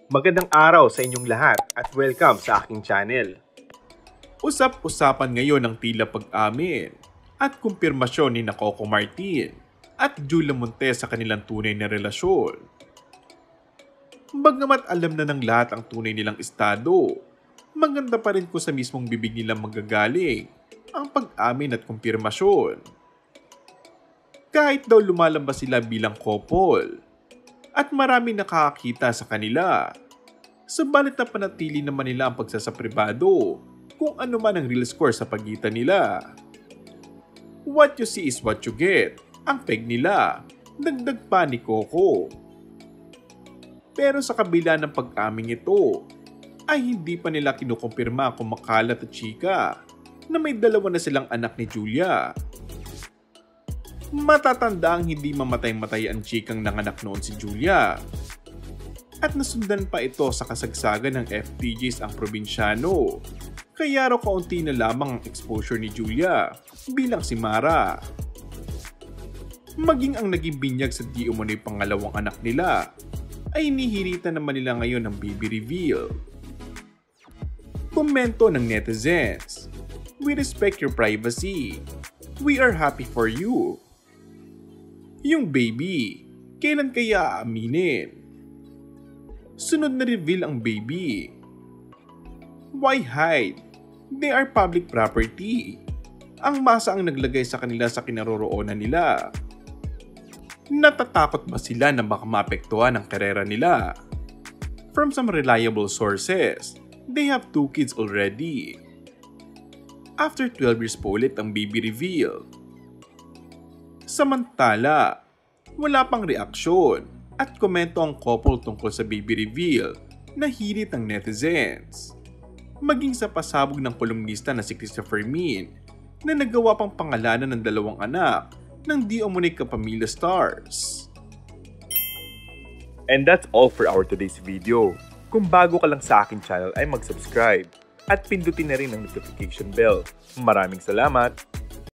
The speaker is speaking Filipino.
Magandang araw sa inyong lahat at welcome sa aking channel. Usap-usapan ngayon ang tila pag-amin at kumpirmasyon ni Coco Martin at Julia Montes sa kanilang tunay na relasyon. Bagamat alam na ng lahat ang tunay nilang estado, maganda pa rin kung sa mismong bibig nilang manggagaling ang pag-amin at kumpirmasyon. Kahit daw lumalabas sila bilang couple at maraming nakakakita sa kanila, subalit na panatili naman nila ang pagsasapribado kung ano man ang real score sa pagitan nila. What you see is what you get, ang peg nila, dagdag pa ni Coco. Pero sa kabila ng pag-aming ito, ay hindi pa nila kinukumpirma kung makalat at chika na may dalawa na silang anak ni Julia. Matatanda ang hindi mamatay-matay ang chikang nanganak noon si Julia. At nasundan pa ito sa kasagsagan ng FTJs ang probinsyano. Kaya raw kaunti na lamang ang exposure ni Julia bilang si Mara. Maging ang naging binyag sa di umano'y pangalawang anak nila ay inihirita naman nila ngayon ng baby reveal. Komento ng netizens, "We respect your privacy. We are happy for you." Yung baby, kailan kaya aaminin? Sunod na reveal ang baby. Why hide? They are public property. Ang masa ang naglagay sa kanila sa kinaroroonan nila. Natatakot ba sila na baka maapektuhan ang karera nila? From some reliable sources, they have 2 kids already. After 12 years po ulit ang baby reveal. Samantala, wala pang reaksyon at komento ang couple tungkol sa baby reveal na hirit ang netizens. Maging sa pasabog ng kolumnista na si Christopher Min na nagawa pang pangalanan ng 2 anak ng di umano'y kapamilya stars. And that's all for our today's video. Kung bago ka lang sa aking channel ay mag-subscribe at pindutin na rin ang notification bell. Maraming salamat!